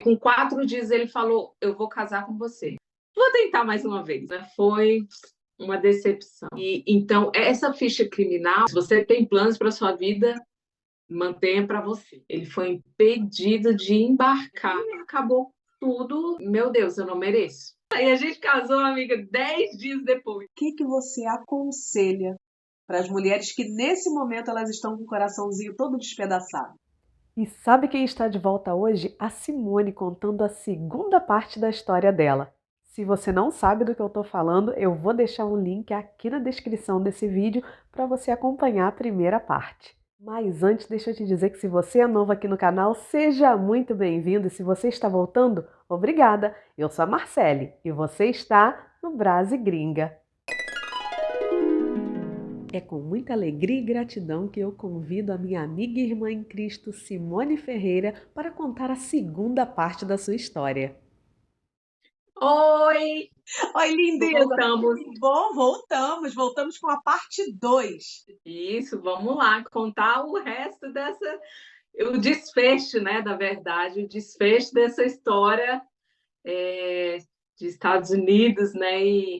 Com 4 dias ele falou: eu vou casar com você. Vou tentar mais uma vez, né? Foi uma decepção. E então essa ficha criminal, se você tem planos para sua vida, mantenha para você. Ele foi impedido de embarcar e acabou tudo. Meu Deus, eu não mereço. Aí a gente casou, amiga, 10 dias depois. O que você aconselha para as mulheres que nesse momento elas estão com o coraçãozinho todo despedaçado? E sabe quem está de volta hoje? A Simone contando a segunda parte da história dela. Se você não sabe do que eu estou falando, eu vou deixar um link aqui na descrição desse vídeo para você acompanhar a primeira parte. Mas antes, deixa eu te dizer que se você é novo aqui no canal, seja muito bem-vindo. E se você está voltando, obrigada! Eu sou a Marcele e você está no Brasi Gringa. É com muita alegria e gratidão que eu convido a minha amiga e irmã em Cristo, Simone Ferreira, para contar a segunda parte da sua história. Oi! Oi, lindeza! Voltamos. Bom, voltamos com a parte 2. Isso, vamos lá, contar o resto dessa. O desfecho, né? Da verdade, o desfecho dessa história de Estados Unidos, né? E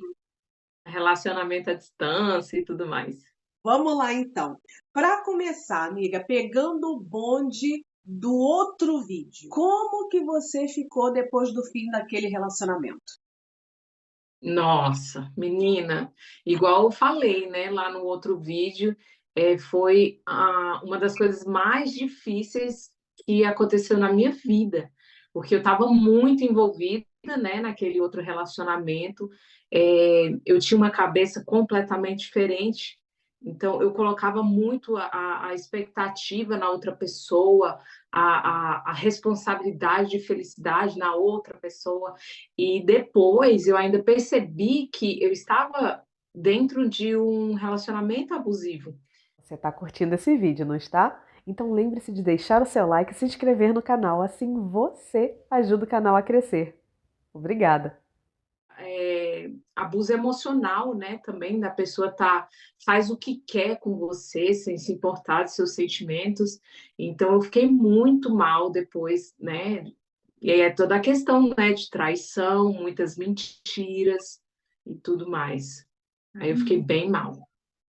relacionamento à distância e tudo mais. Vamos lá, então. Para começar, amiga, pegando o bonde do outro vídeo, como que você ficou depois do fim daquele relacionamento? Nossa, menina, igual eu falei, né, lá no outro vídeo, foi uma das coisas mais difíceis que aconteceu na minha vida, porque eu estava muito envolvida, né, naquele outro relacionamento, eu tinha uma cabeça completamente diferente, então eu colocava muito a expectativa na outra pessoa, a responsabilidade de felicidade na outra pessoa, e depois eu ainda percebi que eu estava dentro de um relacionamento abusivo. Você está curtindo esse vídeo, não está? Então lembre-se de deixar o seu like e se inscrever no canal, assim você ajuda o canal a crescer. Obrigada! Abuso emocional, né? Também da pessoa faz o que quer com você, sem se importar dos seus sentimentos. Então eu fiquei muito mal depois, né? E aí é toda a questão, né, de traição, muitas mentiras e tudo mais. Aí eu fiquei bem mal.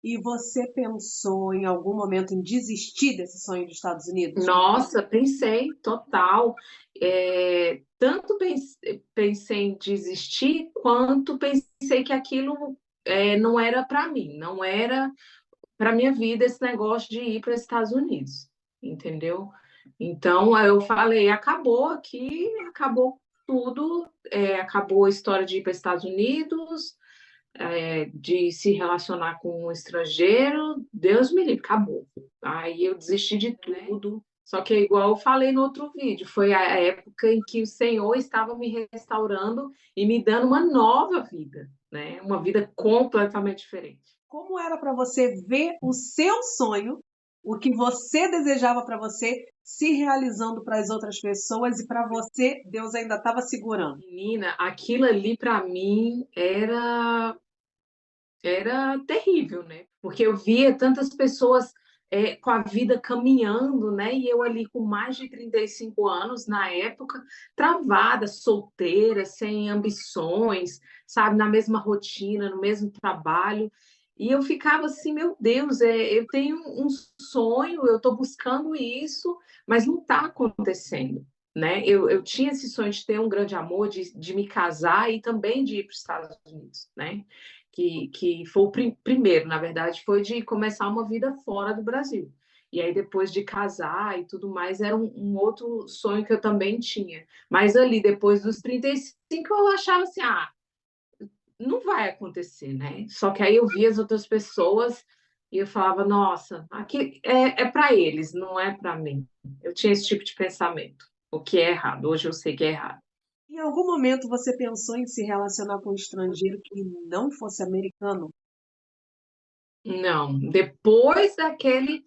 E você pensou em algum momento em desistir desse sonho dos Estados Unidos? Nossa, pensei, total. Tanto pensei em desistir, quanto pensei que aquilo não era para mim, não era para minha vida esse negócio de ir para os Estados Unidos, entendeu? Então, aí eu falei, acabou aqui, acabou tudo, acabou a história de ir para os Estados Unidos, de se relacionar com um estrangeiro, Deus me livre, acabou. Aí eu desisti de tudo. Só que é igual eu falei no outro vídeo, foi a época em que o Senhor estava me restaurando e me dando uma nova vida, né? Uma vida completamente diferente. Como era para você ver o seu sonho, o que você desejava para você, se realizando para as outras pessoas e para você, Deus ainda estava segurando? Menina, aquilo ali para mim era terrível, né? Porque eu via tantas pessoas com a vida caminhando, né? E eu ali com mais de 35 anos na época, travada, solteira, sem ambições, sabe? Na mesma rotina, no mesmo trabalho. E eu ficava assim, meu Deus, eu tenho um sonho, eu estou buscando isso, mas não está acontecendo. Né? Eu tinha esse sonho de ter um grande amor, de me casar e também de ir para os Estados Unidos, né? Que foi o primeiro, na verdade, foi de começar uma vida fora do Brasil. E aí, depois de casar e tudo mais, era um outro sonho que eu também tinha. Mas ali, depois dos 35, eu achava assim, não vai acontecer, né? Só que aí eu via as outras pessoas e eu falava, nossa, aqui é para eles, não é para mim. Eu tinha esse tipo de pensamento, o que é errado. Hoje eu sei que é errado. Em algum momento você pensou em se relacionar com um estrangeiro que não fosse americano? Não, depois daquele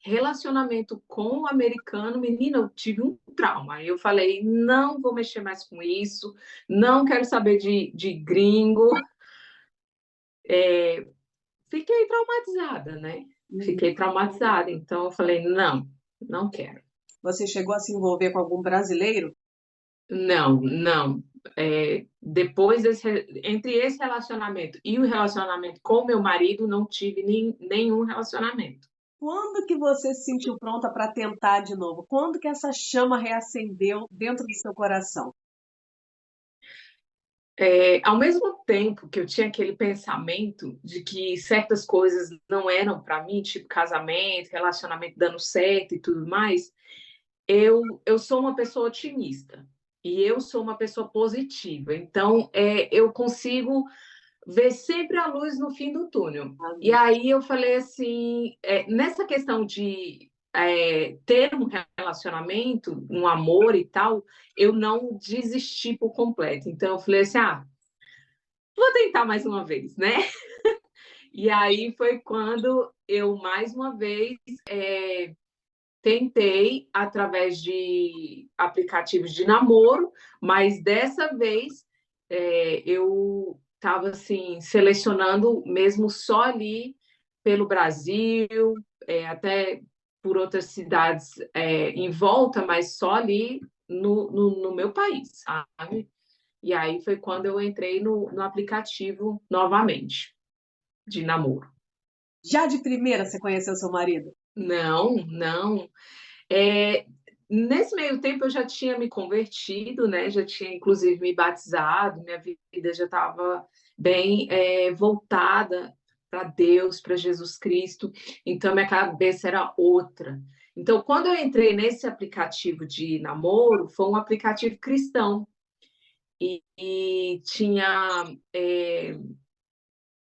relacionamento com o americano, menina, eu tive um trauma. Aí eu falei, não vou mexer mais com isso, não quero saber de gringo. Fiquei traumatizada, né? Uhum. Fiquei traumatizada. Então eu falei, não, não quero. Você chegou a se envolver com algum brasileiro? Não, não. Entre esse relacionamento e o relacionamento com meu marido, não tive nenhum relacionamento. Quando que você se sentiu pronta para tentar de novo? Quando que essa chama reacendeu dentro do seu coração? Ao mesmo tempo que eu tinha aquele pensamento de que certas coisas não eram para mim, tipo casamento, relacionamento dando certo e tudo mais, eu sou uma pessoa otimista e eu sou uma pessoa positiva. Então, eu consigo ver sempre a luz no fim do túnel. E aí eu falei assim, nessa questão de ter um relacionamento, um amor e tal, eu não desisti por completo. Então eu falei assim, vou tentar mais uma vez, né? E aí foi quando eu mais uma vez tentei através de aplicativos de namoro, mas dessa vez eu estava assim selecionando mesmo só ali pelo Brasil, até por outras cidades em volta, mas só ali no meu país, sabe? E aí foi quando eu entrei no aplicativo novamente de namoro. Já de primeira você conheceu seu marido? Não, não. É, Nesse meio tempo eu já tinha me convertido, né? Já tinha inclusive me batizado, minha vida já estava bem voltada para Deus, para Jesus Cristo. Então minha cabeça era outra. Então quando eu entrei nesse aplicativo de namoro, foi um aplicativo cristão e tinha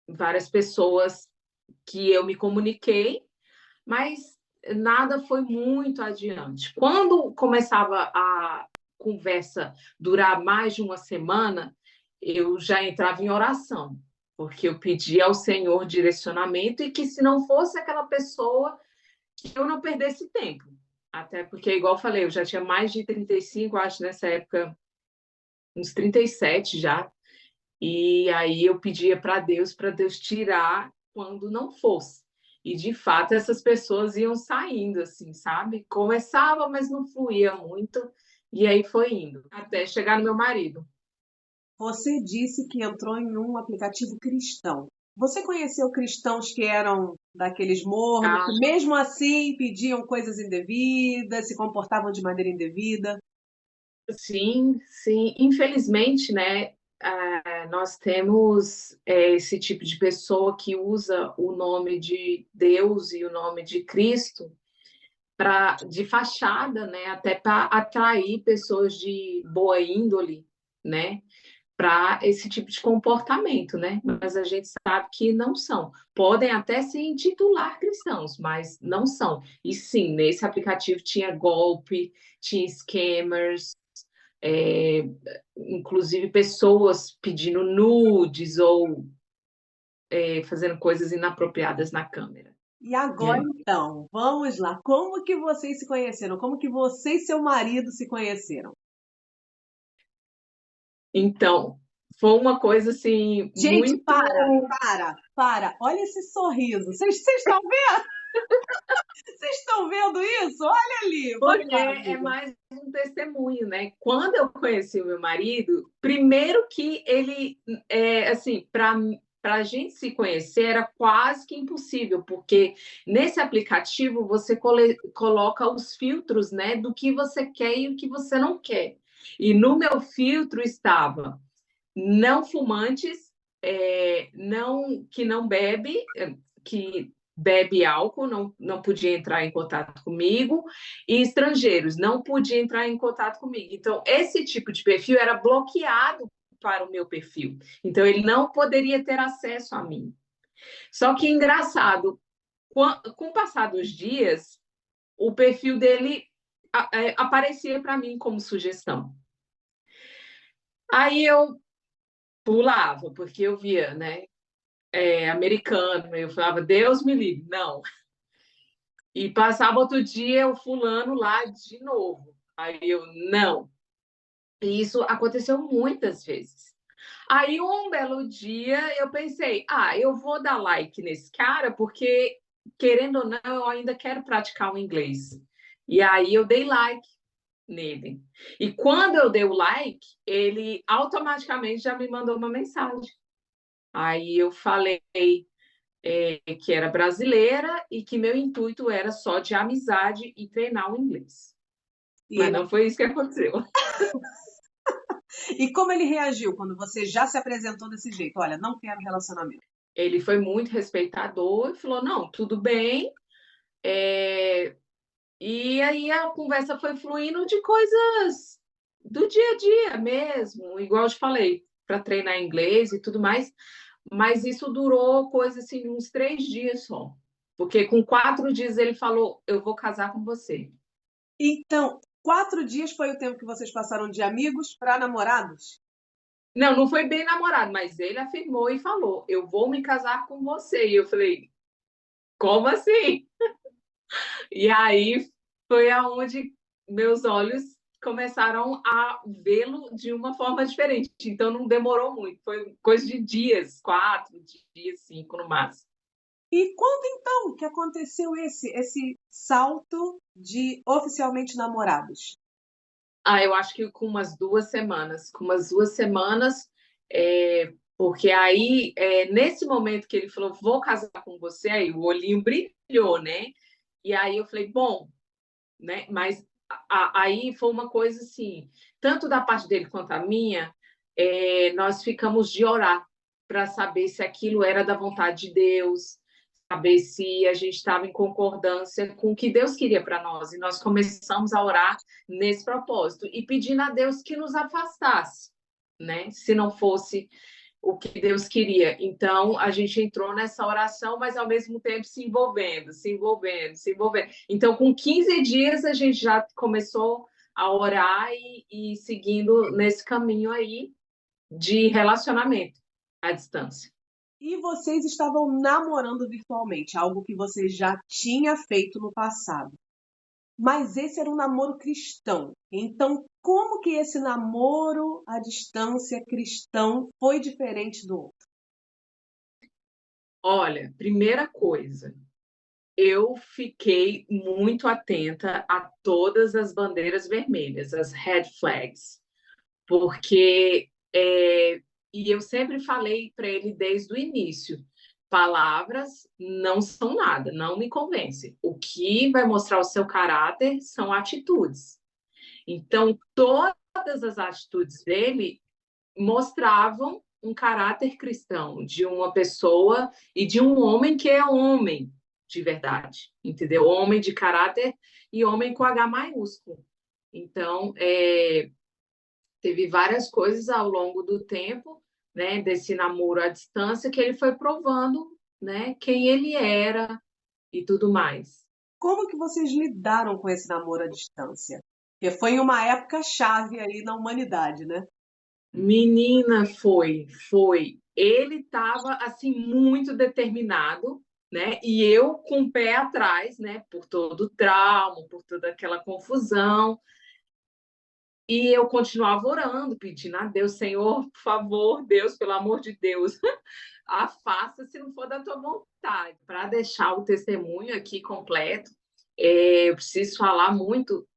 várias pessoas que eu me comuniquei, mas nada foi muito adiante. Quando começava a conversa durar mais de uma semana, eu já entrava em oração, porque eu pedia ao Senhor direcionamento e que se não fosse aquela pessoa, que eu não perdesse tempo. Até porque, igual eu falei, eu já tinha mais de 35, acho, nessa época, uns 37 já. E aí eu pedia para Deus tirar quando não fosse. E de fato essas pessoas iam saindo assim, sabe? Começava, mas não fluía muito. E aí foi indo, até chegar no meu marido. Você disse que entrou em um aplicativo cristão. Você conheceu cristãos que eram daqueles mornos, Ah, que mesmo assim pediam coisas indevidas, se comportavam de maneira indevida? sim, sim. Infelizmente, né, nós temos esse tipo de pessoa que usa o nome de Deus e o nome de Cristo de fachada, né, até para atrair pessoas de boa índole, né, para esse tipo de comportamento, né? Mas a gente sabe que não são. Podem até se intitular cristãos, mas não são. E sim, nesse aplicativo tinha golpe, tinha scammers, é, inclusive pessoas pedindo nudes ou fazendo coisas inapropriadas na câmera. E agora então, vamos lá. Como que vocês se conheceram? Como que você e seu marido se conheceram? Então, foi uma coisa assim Gente, muito. para. Olha esse sorriso. Vocês estão vendo? Vocês estão vendo isso? Olha ali. Vai Porque lá, é amiga. mais um testemunho, né? Quando eu conheci o meu marido, primeiro que ele, assim, para a gente se conhecer era quase que impossível, porque nesse aplicativo você coloca os filtros, né, do que você quer e o que você não quer. E no meu filtro estava não fumantes, que não bebe, que bebe álcool, não podia entrar em contato comigo, e estrangeiros não podia entrar em contato comigo. Então, esse tipo de perfil era bloqueado para o meu perfil. Então, ele não poderia ter acesso a mim. Só que, engraçado, com o passar dos dias, o perfil dele aparecia para mim como sugestão. Aí eu pulava, porque eu via, né? Americano, eu falava, Deus me livre, não. E passava outro dia o fulano lá de novo. Aí eu, não. E isso aconteceu muitas vezes. Aí um belo dia eu pensei, eu vou dar like nesse cara, porque, querendo ou não, eu ainda quero praticar o inglês. E aí eu dei like. nele. E quando eu dei o like, ele automaticamente já me mandou uma mensagem. Aí eu falei que era brasileira e que meu intuito era só de amizade e treinar o inglês. E, Mas não foi isso que aconteceu. e como ele reagiu quando você já se apresentou desse jeito? Olha, não quero relacionamento. Ele foi muito respeitador e falou: não, tudo bem. E aí a conversa foi fluindo de coisas do dia a dia mesmo, igual eu te falei, para treinar inglês e tudo mais. Mas isso durou coisa assim, uns 3 dias só. Porque com 4 dias ele falou: eu vou casar com você. Então, 4 dias foi o tempo que vocês passaram de amigos para namorados? Não, não foi bem namorado, mas ele afirmou e falou: eu vou me casar com você. E eu falei: como assim? E aí foi aonde meus olhos começaram a vê-lo de uma forma diferente. Então não demorou muito, foi coisa de dias, 4 dias, 5 no máximo. E quando então que aconteceu esse salto de oficialmente namorados? Eu acho que com umas 2 semanas. Porque aí, nesse momento que ele falou, vou casar com você, aí o olhinho brilhou, né? E aí eu falei, bom, né? Mas aí foi uma coisa assim, tanto da parte dele quanto a minha, nós ficamos de orar para saber se aquilo era da vontade de Deus, saber se a gente estava em concordância com o que Deus queria para nós. E nós começamos a orar nesse propósito e pedindo a Deus que nos afastasse, né? Se não fosse o que Deus queria. Então, a gente entrou nessa oração, mas ao mesmo tempo se envolvendo, se envolvendo, se envolvendo. Então, com 15 dias, a gente já começou a orar e seguindo nesse caminho aí de relacionamento à distância. E vocês estavam namorando virtualmente, algo que você já tinha feito no passado. Mas esse era um namoro cristão. Então, como que esse namoro à distância cristão foi diferente do outro? Olha, primeira coisa, eu fiquei muito atenta a todas as bandeiras vermelhas, as red flags, porque e eu sempre falei para ele desde o início, palavras não são nada, não me convencem. O que vai mostrar o seu caráter são atitudes. Então, todas as atitudes dele mostravam um caráter cristão de uma pessoa e de um homem que é homem de verdade, entendeu? Homem de caráter e homem com H maiúsculo. Então, teve várias coisas ao longo do tempo, né, desse namoro à distância que ele foi provando, né, quem ele era e tudo mais. Como que vocês lidaram com esse namoro à distância? Porque foi em uma época chave aí na humanidade, né? Menina, foi. Ele estava assim muito determinado, né? E eu com o pé atrás, né? Por todo o trauma, por toda aquela confusão. E eu continuava orando, pedindo a Deus, Senhor, por favor, Deus, pelo amor de Deus, afasta se não for da tua vontade. Para deixar o testemunho aqui completo, eu preciso falar muito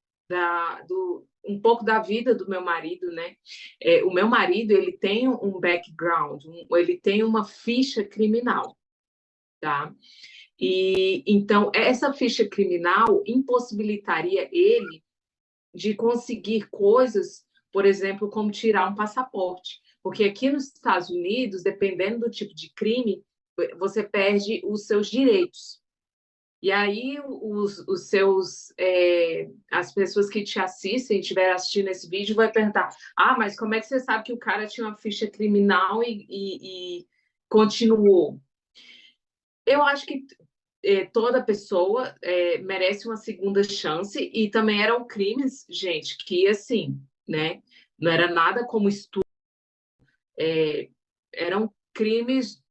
um pouco da vida do meu marido, né? O meu marido, ele tem um background, ele tem uma ficha criminal, tá? E então essa ficha criminal impossibilitaria ele de conseguir coisas, por exemplo, como tirar um passaporte. Porque aqui nos Estados Unidos, dependendo do tipo de crime, você perde os seus direitos. E aí as pessoas que te assistem, estiver assistindo esse vídeo, vai perguntar: mas como é que você sabe que o cara tinha uma ficha criminal e continuou? Eu acho que toda pessoa merece uma segunda chance e também eram crimes, gente, que assim, né? Não era nada como estupro, eram crimes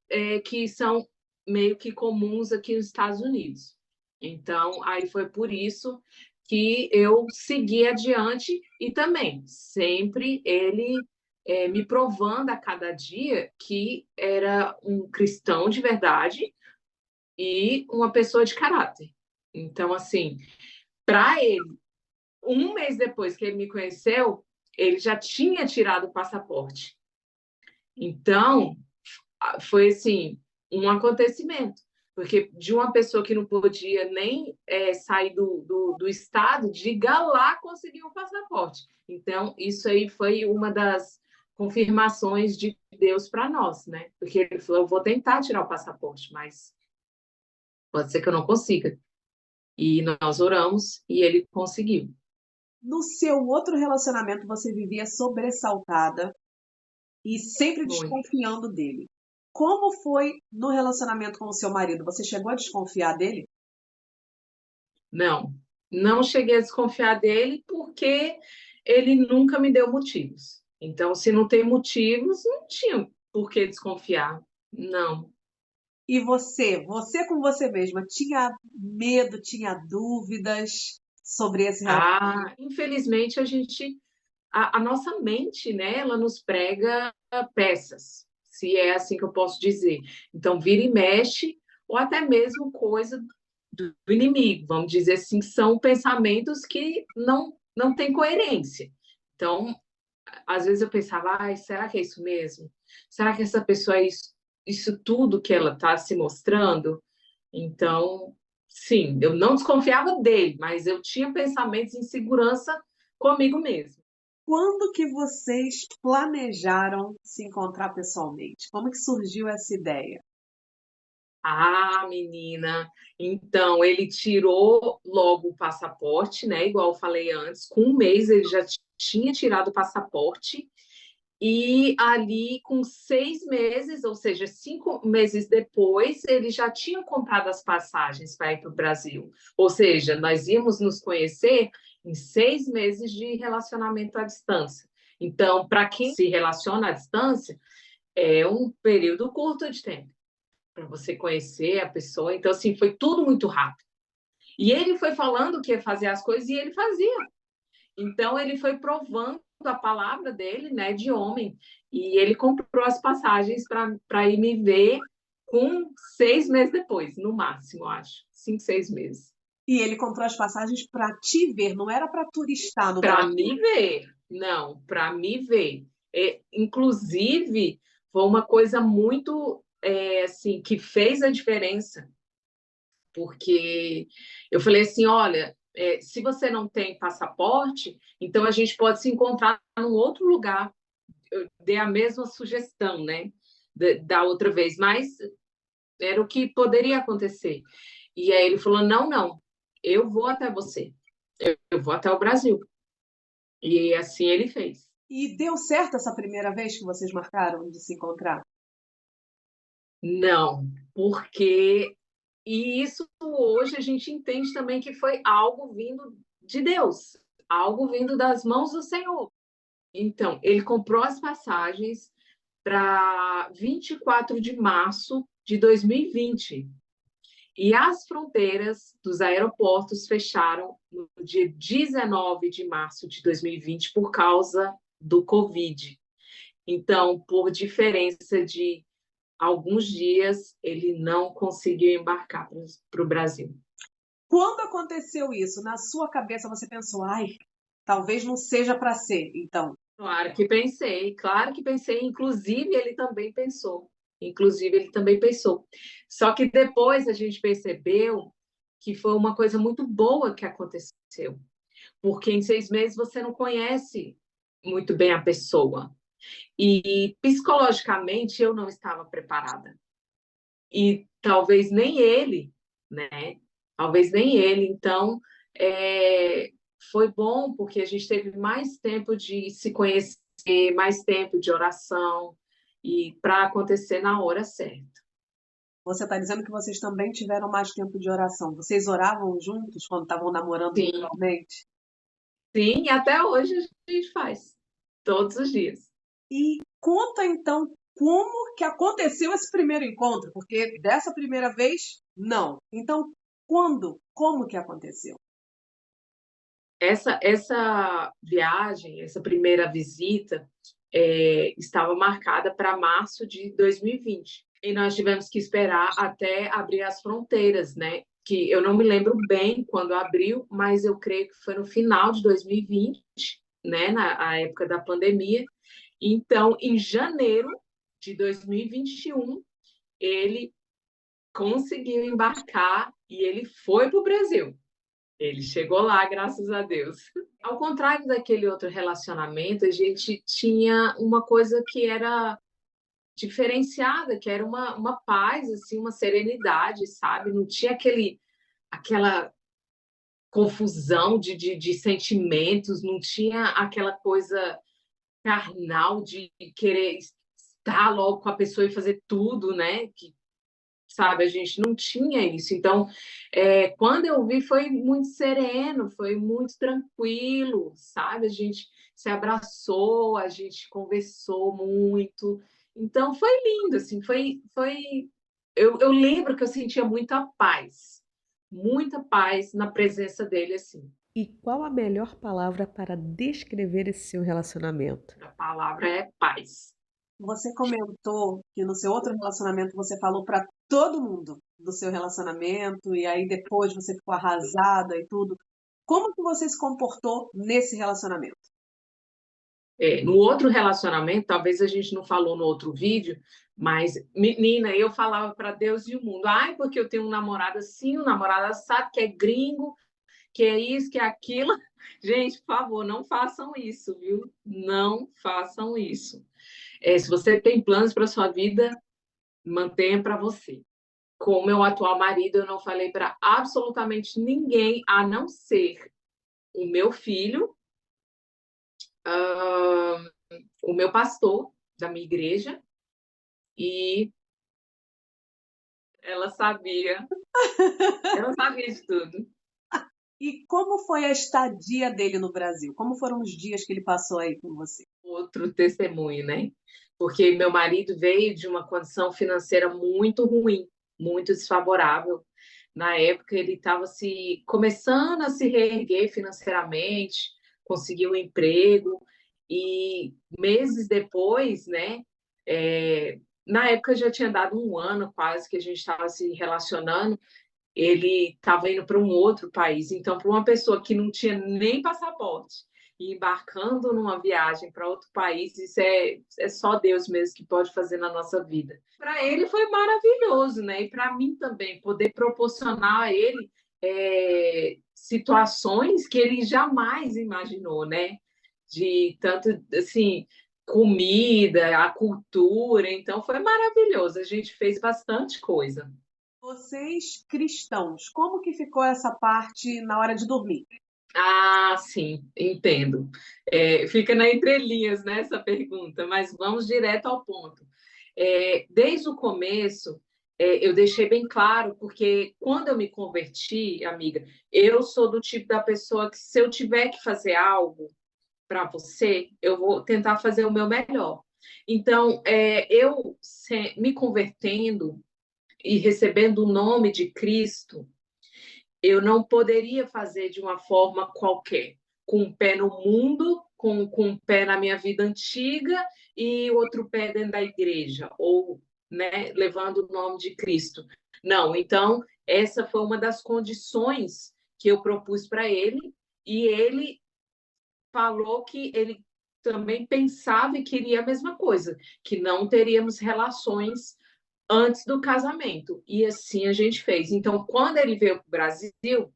que são meio que comuns aqui nos Estados Unidos. Então, aí foi por isso que eu segui adiante e também sempre ele me provando a cada dia que era um cristão de verdade e uma pessoa de caráter. Então, assim, para ele Um mês depois que ele me conheceu, ele já tinha tirado o passaporte. Então, foi assim, um acontecimento. Porque de uma pessoa que não podia nem sair do estado, diga lá conseguir um passaporte. Então, isso aí foi uma das confirmações de Deus para nós, né? Porque ele falou: eu vou tentar tirar o passaporte, mas pode ser que eu não consiga. E nós oramos e ele conseguiu. No seu outro relacionamento, você vivia sobressaltada e sempre Muito. desconfiando dele. Como foi no relacionamento com o seu marido? Você chegou a desconfiar dele? Não, não cheguei a desconfiar dele porque ele nunca me deu motivos. Então, se não tem motivos, não tinha por que desconfiar. Não. E você com você mesma, tinha medo, tinha dúvidas sobre esse relacionamento? Infelizmente, a nossa mente, né, ela nos prega peças, se é assim que eu posso dizer. Então, vira e mexe, ou até mesmo coisa do inimigo, vamos dizer assim, são pensamentos que não têm coerência. Então, às vezes eu pensava: ai, será que é isso mesmo? Será que essa pessoa é isso tudo que ela está se mostrando? Então, sim, eu não desconfiava dele, mas eu tinha pensamentos de insegurança comigo mesmo. Quando que vocês planejaram se encontrar pessoalmente? Como que surgiu essa ideia? Menina, então ele tirou logo o passaporte, né? Igual eu falei antes, com um mês ele já tinha tirado o passaporte. E ali, com 6 meses, ou seja, 5 meses depois, ele já tinha comprado as passagens para ir para o Brasil. Ou seja, nós íamos nos conhecer em 6 meses de relacionamento à distância. Então, para quem se relaciona à distância, é um período curto de tempo para você conhecer a pessoa. Então, assim, foi tudo muito rápido. E ele foi falando que ia fazer as coisas e ele fazia. Então, ele foi provando a palavra dele, né, de homem, e ele comprou as passagens para ir me ver com 6 meses depois, no máximo, acho. 5, 6 meses. E ele comprou as passagens para te ver, não era para turistar no Para Brasil. me ver, não, para me ver. Inclusive, foi uma coisa muito, assim, que fez a diferença, porque eu falei assim: olha, se você não tem passaporte, então a gente pode se encontrar num outro lugar. Eu dei a mesma sugestão, né, da outra vez, mas era o que poderia acontecer. E aí ele falou: não, não, eu vou até você, eu vou até o Brasil. E assim ele fez. E deu certo essa primeira vez que vocês marcaram de se encontrar? Não, porque e isso hoje a gente entende também que foi algo vindo de Deus, algo vindo das mãos do Senhor. Então, ele comprou as passagens para 24 de março de 2020. E as fronteiras dos aeroportos fecharam no dia 19 de março de 2020 por causa do Covid. Então, por diferença de alguns dias, ele não conseguiu embarcar para o Brasil. Quando aconteceu isso, na sua cabeça você pensou, ai, talvez não seja para ser, então. Claro que pensei, inclusive ele também pensou. Inclusive ele também pensou. Só que depois a gente percebeu que foi uma coisa muito boa que aconteceu, porque em 6 meses você não conhece muito bem a pessoa. E psicologicamente eu não estava preparada. E talvez nem ele, né? Talvez nem ele. Então, foi bom porque a gente teve mais tempo de se conhecer, mais tempo de oração e para acontecer na hora certa. Você está dizendo que vocês também tiveram mais tempo de oração. Vocês oravam juntos quando estavam namorando Sim, virtualmente? sim, e até hoje a gente faz, todos os dias. E conta então como que aconteceu esse primeiro encontro, porque dessa primeira vez, não. Então, quando? Como que aconteceu? Essa viagem, essa primeira visita, estava marcada para março de 2020. E nós tivemos que esperar até abrir as fronteiras, né? que eu não me lembro bem quando abriu, mas eu creio que foi no final de 2020, né, na época da pandemia. Então, em janeiro de 2021, ele conseguiu embarcar e ele foi para o Brasil. Ele chegou lá, graças a Deus. Ao contrário daquele outro relacionamento, a gente tinha uma coisa que era diferenciada, que era uma paz, assim, uma serenidade, sabe? Não tinha aquela confusão de sentimentos, não tinha aquela coisa carnal de querer estar logo com a pessoa e fazer tudo, né? Que, sabe, a gente não tinha isso. Então, quando eu vi, foi muito sereno, foi muito tranquilo, sabe? A gente se abraçou, a gente conversou muito. Então, foi lindo, assim, eu lembro que eu sentia muita paz na presença dele, assim. E qual a melhor palavra para descrever esse seu relacionamento? A palavra é paz. Você comentou que no seu outro relacionamento você falou para todo mundo do seu relacionamento e aí depois você ficou arrasada e tudo. Como que você se comportou nesse relacionamento? No outro relacionamento, talvez a gente não falou no outro vídeo, mas, menina, eu falava para Deus e o mundo, ai, porque eu tenho um namorado assim, um namorado assado, que é gringo, que é isso, que é aquilo. Gente, por favor, não façam isso, viu? Não façam isso. Se você tem planos para sua vida, mantenha para você. Com o meu atual marido, eu não falei para absolutamente ninguém, a não ser o meu filho, ah, o meu pastor da minha igreja, e ela sabia, ela sabia de tudo. E como foi a estadia dele no Brasil? Como foram os dias que ele passou aí com você? Outro testemunho, né? Porque meu marido veio de uma condição financeira muito ruim, muito desfavorável. Na época, ele estava começando a se reerguer financeiramente, conseguiu um emprego, e meses depois, né? Na época já tinha dado um ano quase que a gente estava se relacionando, ele estava indo para um outro país. Então, para uma pessoa que não tinha nem passaporte e embarcando numa viagem para outro país, isso é só Deus mesmo que pode fazer na nossa vida. Para ele foi maravilhoso, né? E para mim também, poder proporcionar a ele situações que ele jamais imaginou, né? De tanto, assim, comida, a cultura. Então, foi maravilhoso. A gente fez bastante coisa. Vocês cristãos, como que ficou essa parte na hora de dormir? Ah, sim, entendo. Fica na entrelinhas, né, essa pergunta, mas vamos direto ao ponto. Desde o começo, eu deixei bem claro, porque quando eu me converti, amiga, eu sou do tipo da pessoa que, se eu tiver que fazer algo para você, eu vou tentar fazer o meu melhor. Então, me convertendo e recebendo o nome de Cristo, eu não poderia fazer de uma forma qualquer, com um pé no mundo, com um pé na minha vida antiga e outro pé dentro da igreja, ou, né, levando o nome de Cristo. Não, então, essa foi uma das condições que eu propus para ele, e ele falou que ele também pensava e queria a mesma coisa, que não teríamos relações antes do casamento. E assim a gente fez. Então, quando ele veio para o Brasil,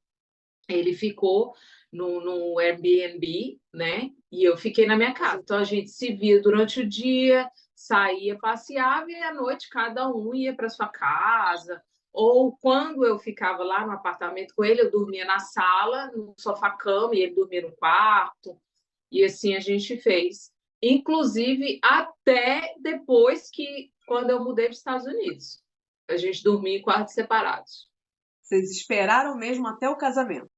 ele ficou no Airbnb, né? E eu fiquei na minha casa. Então, a gente se via durante o dia, saía, passeava, e à noite cada um ia para sua casa. Ou quando eu ficava lá no apartamento com ele, eu dormia na sala, no sofá-cama, e ele dormia no quarto. E assim a gente fez. Inclusive, até depois quando eu mudei para os Estados Unidos. A gente dormia em quartos separados. Vocês esperaram mesmo até o casamento?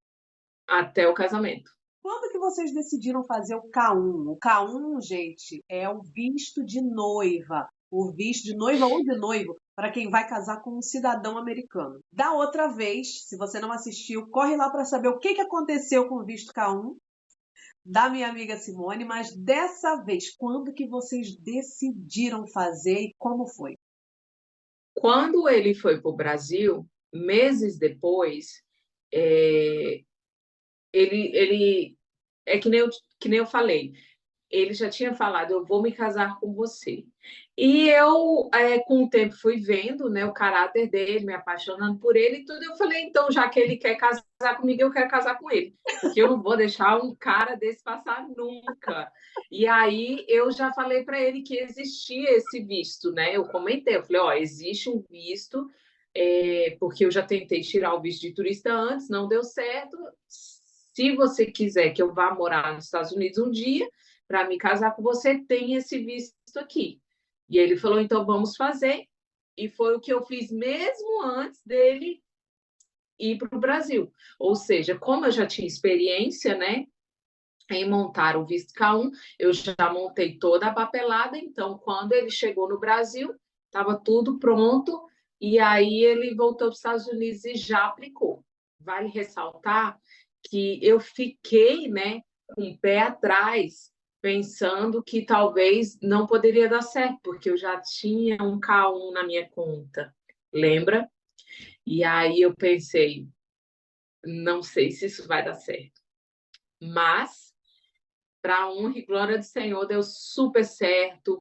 Até o casamento. Quando que vocês decidiram fazer o K1? O K1, gente, é o visto de noiva. O visto de noiva ou de noivo para quem vai casar com um cidadão americano. Da outra vez, se você não assistiu, corre lá para saber o que aconteceu com o visto K1 da minha amiga Simone, mas dessa vez, quando que vocês decidiram fazer e como foi? Quando ele foi para o Brasil, meses depois, é, ele é que nem eu falei, ele já tinha falado, eu vou me casar com você. E eu, com o tempo, fui vendo, né, o caráter dele, me apaixonando por ele e tudo. Eu falei, então, já que ele quer casar comigo, eu quero casar com ele. Porque eu não vou deixar um cara desse passar nunca. E aí eu já falei para ele que existia esse visto, né? Eu comentei, eu falei, ó, existe um visto, porque eu já tentei tirar o visto de turista antes, não deu certo. Se você quiser que eu vá morar nos Estados Unidos um dia, para me casar com você, tem esse visto aqui. E ele falou, então vamos fazer. E foi o que eu fiz mesmo antes dele ir para o Brasil. Ou seja, como eu já tinha experiência, né, em montar o visto K1, eu já montei toda a papelada. Então, quando ele chegou no Brasil, estava tudo pronto. E aí ele voltou para os Estados Unidos e já aplicou. Vale ressaltar que eu fiquei, né, com o pé atrás, pensando que talvez não poderia dar certo, porque eu já tinha um K1 na minha conta, lembra? E aí eu pensei, não sei se isso vai dar certo. Mas, para a honra e glória do Senhor, deu super certo.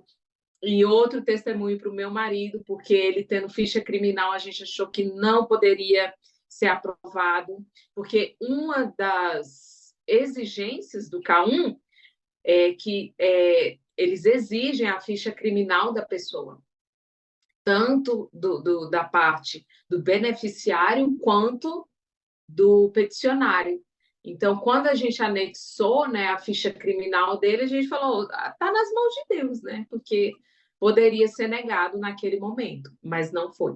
E outro testemunho para o meu marido, porque ele tendo ficha criminal, a gente achou que não poderia ser aprovado, porque uma das exigências do K1 que eles exigem a ficha criminal da pessoa, tanto da parte do beneficiário quanto do peticionário. Então, quando a gente anexou, né, a ficha criminal dele, a gente falou, está nas mãos de Deus, né? Porque poderia ser negado naquele momento, mas não foi.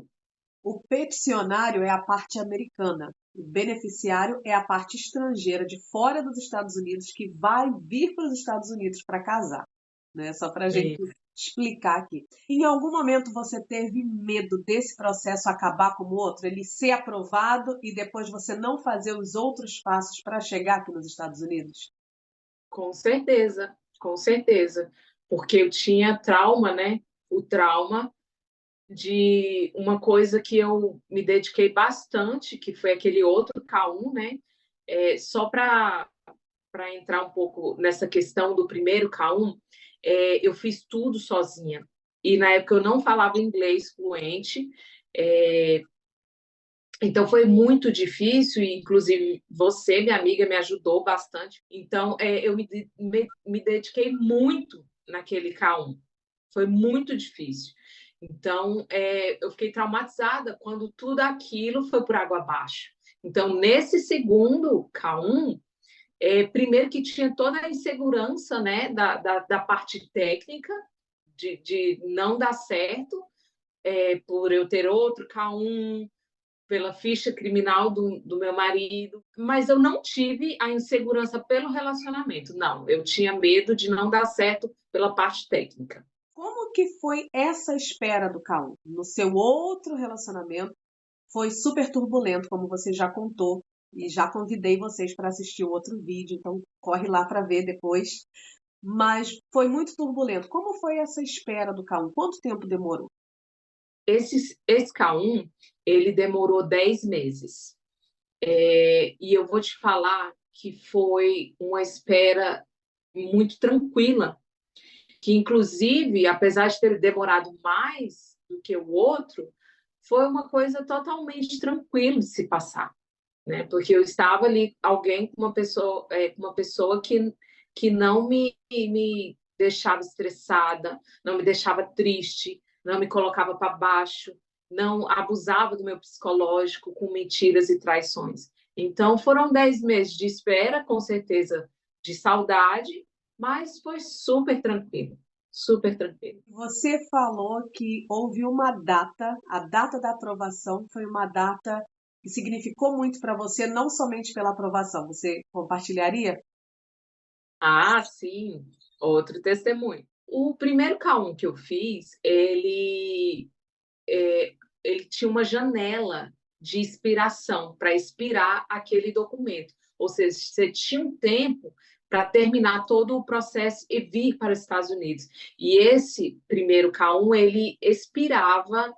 O peticionário é a parte americana. O beneficiário é a parte estrangeira, de fora dos Estados Unidos, que vai vir para os Estados Unidos para casar. Né? Só para a gente explicar aqui. Em algum momento você teve medo desse processo acabar como o outro? Ele ser aprovado e depois você não fazer os outros passos para chegar aqui nos Estados Unidos? Com certeza, com certeza. Porque eu tinha trauma, né? O trauma de uma coisa que eu me dediquei bastante, que foi aquele outro K1, né? Só para entrar um pouco nessa questão do primeiro K1, eu fiz tudo sozinha. E na época eu não falava inglês fluente, então foi muito difícil, e inclusive você, minha amiga, me ajudou bastante. Então eu me dediquei muito naquele K1. Foi muito difícil. Então, eu fiquei traumatizada quando tudo aquilo foi por água abaixo. Então, nesse segundo K1, primeiro que tinha toda a insegurança, né, da parte técnica, de não dar certo, por eu ter outro K1, pela ficha criminal do meu marido, mas eu não tive a insegurança pelo relacionamento, não. Eu tinha medo de não dar certo pela parte técnica. Como que foi essa espera do K1? No seu outro relacionamento, foi super turbulento, como você já contou, e já convidei vocês para assistir o outro vídeo, então corre lá para ver depois. Mas foi muito turbulento. Como foi essa espera do K1? Quanto tempo demorou? Esse K1, ele demorou 10 meses. E eu vou te falar que foi uma espera muito tranquila, que inclusive, apesar de ter demorado mais do que o outro, foi uma coisa totalmente tranquila de se passar, né? Porque eu estava ali, alguém com uma pessoa que não me deixava estressada, não me deixava triste, não me colocava para baixo, não abusava do meu psicológico com mentiras e traições. Então, foram 10 meses de espera, com certeza, de saudade, mas foi super tranquilo, super tranquilo. Você falou que houve uma data, a data da aprovação foi uma data que significou muito para você, não somente pela aprovação. Você compartilharia? Ah, sim, outro testemunho. O primeiro K1 que eu fiz, ele tinha uma janela de expiração para expirar aquele documento. Ou seja, você tinha um tempo para terminar todo o processo e vir para os Estados Unidos. E esse primeiro K1, ele expirava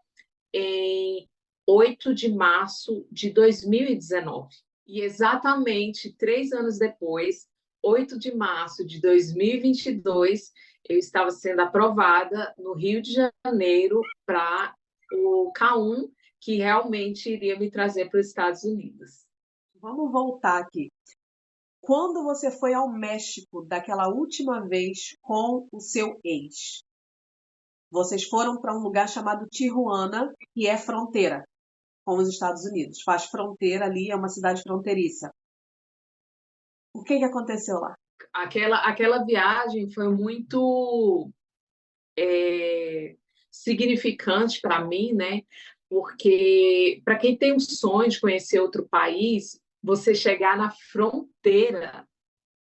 em 8 de março de 2019. E exatamente 3 anos depois, 8 de março de 2022, eu estava sendo aprovada no Rio de Janeiro para o K1, que realmente iria me trazer para os Estados Unidos. Vamos voltar aqui. Quando você foi ao México daquela última vez com o seu ex, vocês foram para um lugar chamado Tijuana, que é fronteira com os Estados Unidos. Faz fronteira ali, é uma cidade fronteiriça. O que aconteceu lá? Aquela viagem foi muito significante para mim, né? Porque para quem tem o sonho de conhecer outro país, você chegar na fronteira,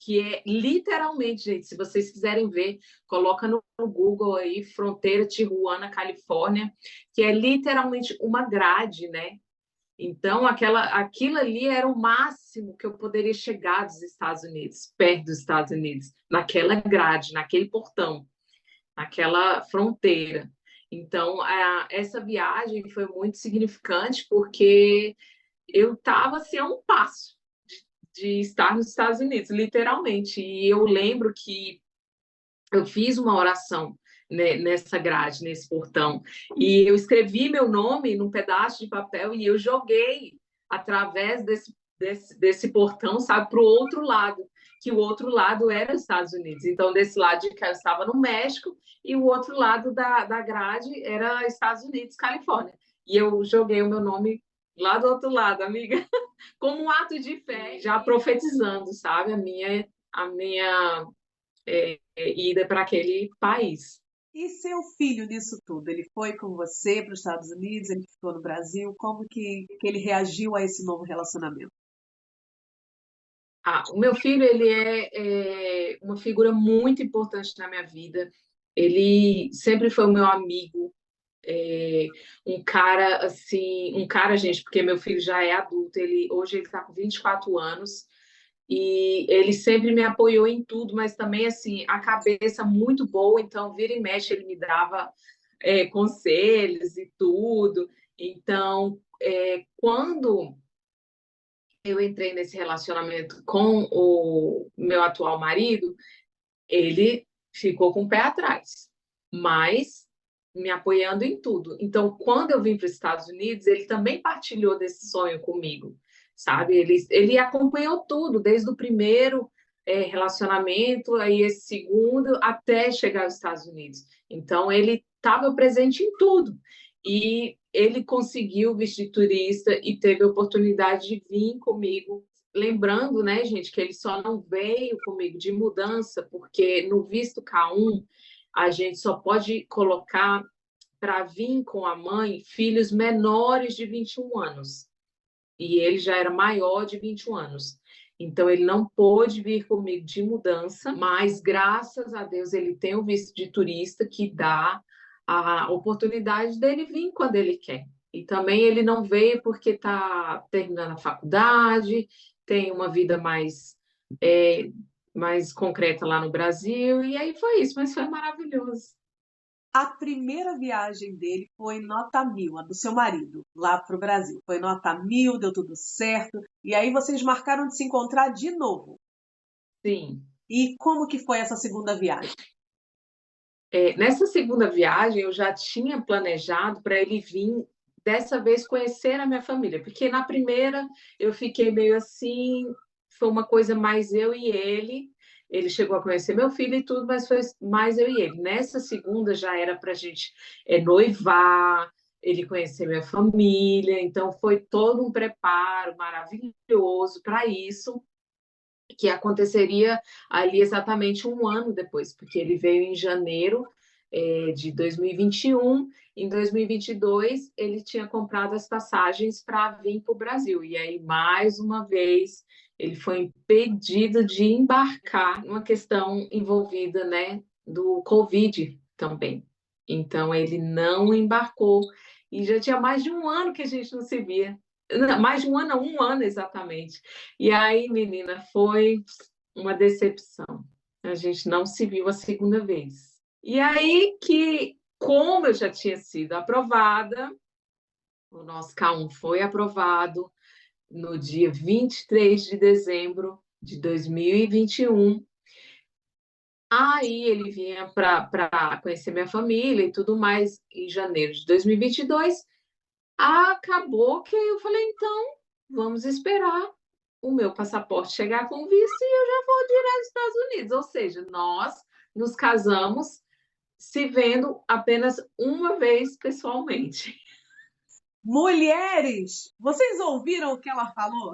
que é literalmente, gente, se vocês quiserem ver, coloca no Google aí, fronteira Tijuana, Califórnia, que é literalmente uma grade, né? Então, aquilo ali era o máximo que eu poderia chegar dos Estados Unidos, perto dos Estados Unidos, naquela grade, naquele portão, naquela fronteira. Então, essa viagem foi muito significante porque eu estava assim, a um passo de estar nos Estados Unidos, literalmente. E eu lembro que eu fiz uma oração, né, nessa grade, nesse portão, e eu escrevi meu nome num pedaço de papel e eu joguei através desse portão, sabe, para o outro lado, que o outro lado era os Estados Unidos. Então, desse lado de cá eu estava no México e o outro lado da grade era Estados Unidos, Califórnia. E eu joguei o meu nome lá do outro lado, amiga, como um ato de fé, já profetizando, sabe, a minha ida para aquele país. E seu filho nisso tudo? Ele foi com você para os Estados Unidos? Ele ficou no Brasil? Como que ele reagiu a esse novo relacionamento? O meu filho, ele é uma figura muito importante na minha vida. Ele sempre foi o meu amigo, é, gente, porque meu filho já é adulto, hoje ele está com 24 anos, e ele sempre me apoiou em tudo, mas também, assim, a cabeça muito boa, então, vira e mexe, ele me dava conselhos e tudo. Então, quando eu entrei nesse relacionamento com o meu atual marido, ele ficou com o pé atrás, mas me apoiando em tudo. Então, quando eu vim para os Estados Unidos, ele também partilhou desse sonho comigo, sabe? Ele acompanhou tudo, desde o primeiro relacionamento, aí esse segundo, até chegar aos Estados Unidos. Então, ele estava presente em tudo. E ele conseguiu vestir turista e teve a oportunidade de vir comigo. Lembrando, né, gente, que ele só não veio comigo de mudança, porque no visto K1 a gente só pode colocar para vir com a mãe filhos menores de 21 anos. E ele já era maior de 21 anos. Então, ele não pôde vir comigo de mudança, mas graças a Deus ele tem o visto de turista que dá a oportunidade dele vir quando ele quer. E também ele não veio porque está terminando a faculdade, tem uma vida mais concreta lá no Brasil, e aí foi isso, mas foi maravilhoso. A primeira viagem dele foi nota 1000, a do seu marido, lá para o Brasil. Foi nota 1000, deu tudo certo. E aí vocês marcaram de se encontrar de novo. Sim. E como que foi essa segunda viagem? Nessa segunda viagem, eu já tinha planejado para ele vir dessa vez conhecer a minha família, porque na primeira eu fiquei meio assim, foi uma coisa mais eu e ele. Ele chegou a conhecer meu filho e tudo, mas foi mais eu e ele. Nessa segunda já era para a gente noivar, ele conhecer minha família, então foi todo um preparo maravilhoso para isso, que aconteceria ali exatamente um ano depois, porque ele veio em janeiro de 2021. Em 2022, ele tinha comprado as passagens para vir para o Brasil. E aí, mais uma vez, ele foi impedido de embarcar numa questão envolvida, né, do Covid também. Então, ele não embarcou. E já tinha mais de um ano que a gente não se via. Mais de um ano exatamente. E aí, menina, foi uma decepção. A gente não se viu a segunda vez. E aí que, como eu já tinha sido aprovada, O nosso K1 foi aprovado no dia 23 de dezembro de 2021. Aí ele vinha para conhecer minha família e tudo mais em janeiro de 2022. Acabou que eu falei, então, vamos esperar o meu passaporte chegar com visto e eu já vou direto aos Estados Unidos. Ou seja, nós nos casamos se vendo apenas uma vez pessoalmente. Mulheres, vocês ouviram o que ela falou?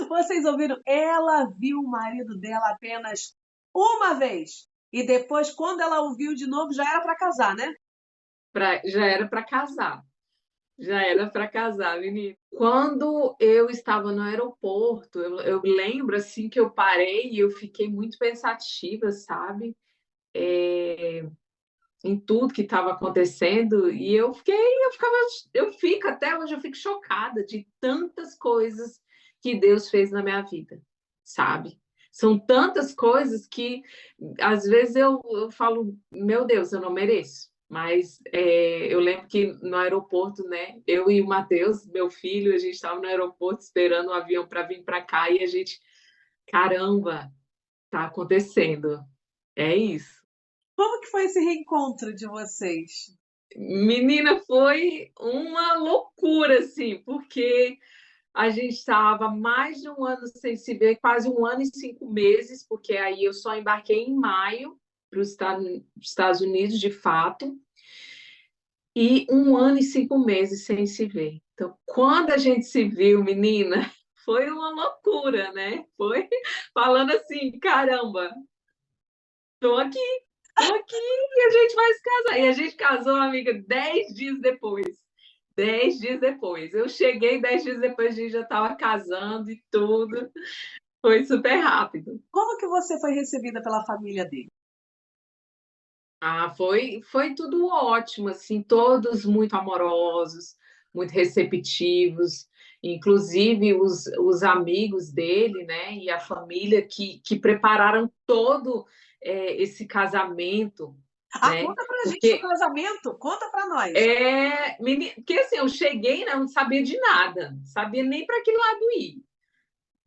Vocês ouviram? Ela viu o marido dela apenas uma vez. E depois, quando ela o viu de novo, já era para casar, né? Já era para casar. Já era para casar, menina. Quando eu estava no aeroporto, eu lembro assim que eu parei e eu fiquei muito pensativa, sabe? Em tudo que estava acontecendo e eu fico até hoje eu fico chocada de tantas coisas que Deus fez na minha vida, sabe? São tantas coisas que às vezes eu falo, meu Deus, eu não mereço. Mas eu lembro que no aeroporto, né? Eu e o Matheus, meu filho, a gente estava no aeroporto esperando o avião para vir para cá e a gente, caramba, tá acontecendo. É isso. Como que foi esse reencontro de vocês? Menina, foi uma loucura, assim, porque a gente estava mais de um ano sem se ver, quase um ano e 5 meses, porque aí eu só embarquei em maio para os Estados Unidos, de fato, e um ano e 5 meses sem se ver. Então, quando a gente se viu, menina, foi uma loucura, né? Foi falando assim, caramba, tô aqui, tô aqui e a gente vai se casar. E a gente casou, amiga, 10 dias depois. 10 dias depois. Eu cheguei 10 dias depois, a gente já estava casando e tudo. Foi super rápido. Como que você foi recebida pela família dele? Foi tudo ótimo, assim, todos muito amorosos, muito receptivos, inclusive os amigos dele, né, e a família que prepararam todo esse casamento, Ah, né, conta pra gente do porque casamento, conta pra nós. porque assim, eu cheguei, né, eu não sabia de nada, não sabia nem para que lado ir.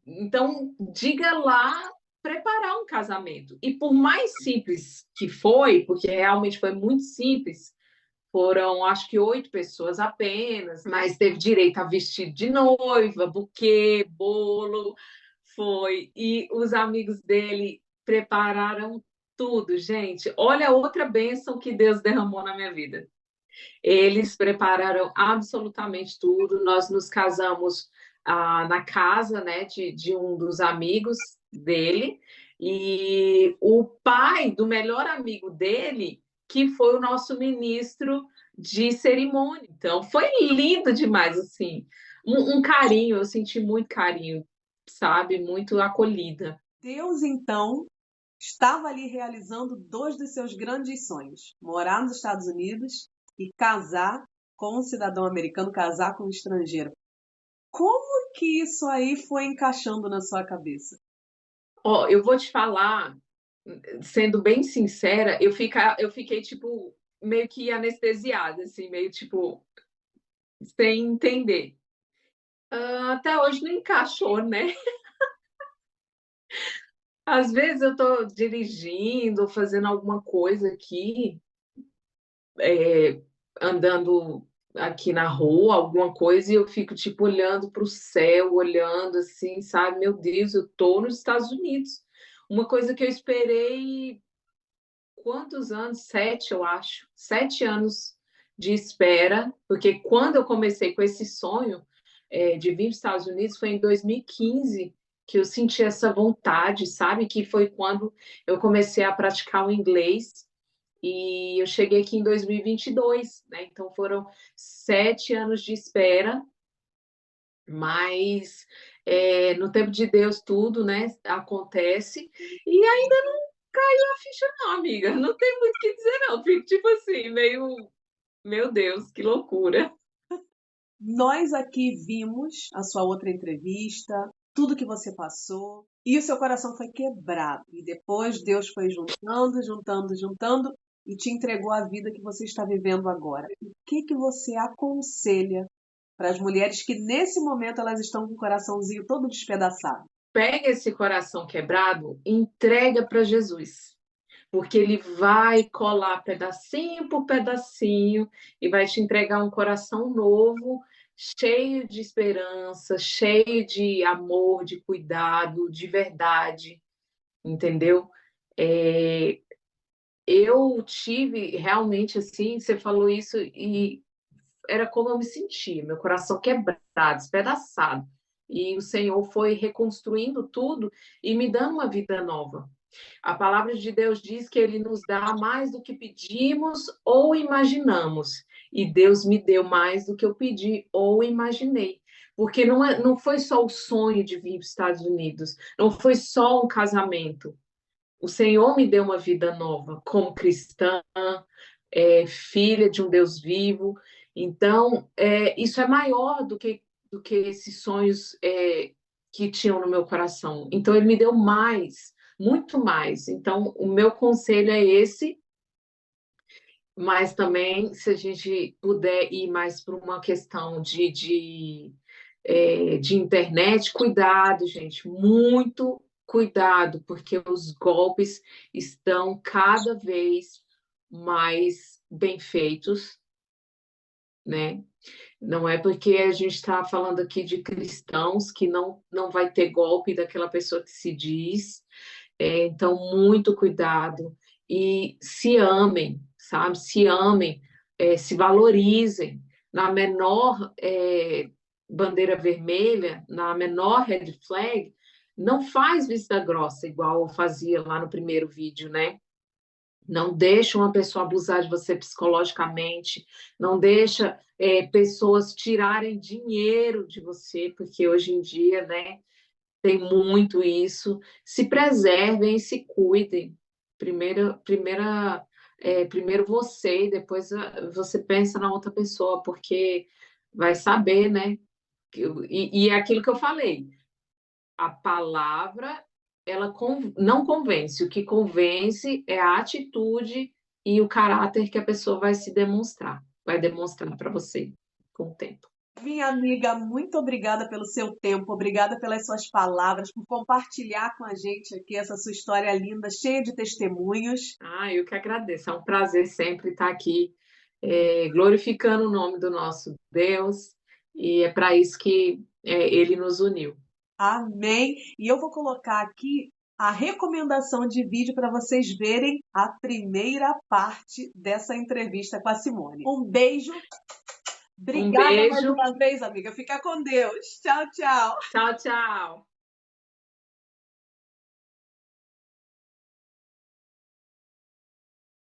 Então, diga lá preparar um casamento. E por mais simples que foi, porque realmente foi muito simples, foram acho que 8 pessoas apenas, mas teve direito a vestido de noiva, buquê, bolo, foi. E os amigos dele prepararam tudo, gente. Olha outra bênção que Deus derramou na minha vida. Eles prepararam absolutamente tudo. Nós nos casamos na casa, né, de um dos amigos dele, e o pai do melhor amigo dele, que foi o nosso ministro de cerimônia. Então, foi lindo demais, assim. Um carinho, eu senti muito carinho, sabe? Muito acolhida. Deus, então, estava ali realizando dois dos seus grandes sonhos: morar nos Estados Unidos e casar com um cidadão americano, casar com um estrangeiro. Como que isso aí foi encaixando na sua cabeça? Ó, eu vou te falar, sendo bem sincera, eu fiquei, tipo, meio que anestesiada, assim, meio, tipo, sem entender. Até hoje não encaixou, né? Às vezes eu tô dirigindo, fazendo alguma coisa aqui, andando aqui na rua, alguma coisa, e eu fico, tipo, olhando para o céu, olhando assim, sabe? Meu Deus, eu tô nos Estados Unidos. Uma coisa que eu esperei quantos anos? 7, eu acho. 7 anos de espera, porque quando eu comecei com esse sonho de vir para os Estados Unidos foi em 2015 que eu senti essa vontade, sabe? Que foi quando eu comecei a praticar o inglês e eu cheguei aqui em 2022, né? Então foram 7 anos de espera, mas no tempo de Deus tudo, né? Acontece e ainda caiu a ficha não, amiga. Não tem muito o que dizer, não. Fico tipo assim, meio. Meu Deus, que loucura. Nós aqui vimos a sua outra entrevista, tudo que você passou, e o seu coração foi quebrado. E depois Deus foi juntando, juntando, juntando, e te entregou a vida que você está vivendo agora. O que você aconselha para as mulheres que nesse momento elas estão com o coraçãozinho todo despedaçado? Pega esse coração quebrado e entrega para Jesus, porque ele vai colar pedacinho por pedacinho e vai te entregar um coração novo, cheio de esperança, cheio de amor, de cuidado, de verdade, entendeu? É, eu tive realmente assim, você falou isso e era como eu me sentia, meu coração quebrado, despedaçado. E o Senhor foi reconstruindo tudo e me dando uma vida nova. A palavra de Deus diz que ele nos dá mais do que pedimos ou imaginamos. E Deus me deu mais do que eu pedi ou imaginei. Porque não foi só o sonho de vir para os Estados Unidos, não foi só um casamento. O Senhor me deu uma vida nova como cristã, filha de um Deus vivo. Então, isso é maior do que esses sonhos que tinham no meu coração. Então, ele me deu mais, muito mais. Então, o meu conselho é esse, mas também, se a gente puder ir mais para uma questão de internet, cuidado, gente, muito cuidado, porque os golpes estão cada vez mais bem feitos, né? Não é porque a gente está falando aqui de cristãos que não vai ter golpe daquela pessoa que se diz. Então, muito cuidado e se amem, sabe? Se amem, se valorizem. Na menor bandeira vermelha, na menor red flag, não faz vista grossa, igual eu fazia lá no primeiro vídeo, né? Não deixa uma pessoa abusar de você psicologicamente, não deixa pessoas tirarem dinheiro de você, porque hoje em dia, né, tem muito isso. Se preservem e se cuidem. Primeiro você e depois você pensa na outra pessoa, porque vai saber, né? E é aquilo que eu falei. A palavra, ela não convence. O que convence é a atitude e o caráter que a pessoa vai demonstrar para você com o tempo. Minha amiga, muito obrigada pelo seu tempo, obrigada pelas suas palavras, por compartilhar com a gente aqui essa sua história linda, cheia de testemunhos. Eu que agradeço. É um prazer sempre estar aqui, glorificando o nome do nosso Deus, e é para isso que ele nos uniu. Amém. E eu vou colocar aqui a recomendação de vídeo para vocês verem a primeira parte dessa entrevista com a Simone. Um beijo. Um Obrigada mais beijo. uma vez, amiga. Fica com Deus. Tchau, tchau. Tchau, tchau.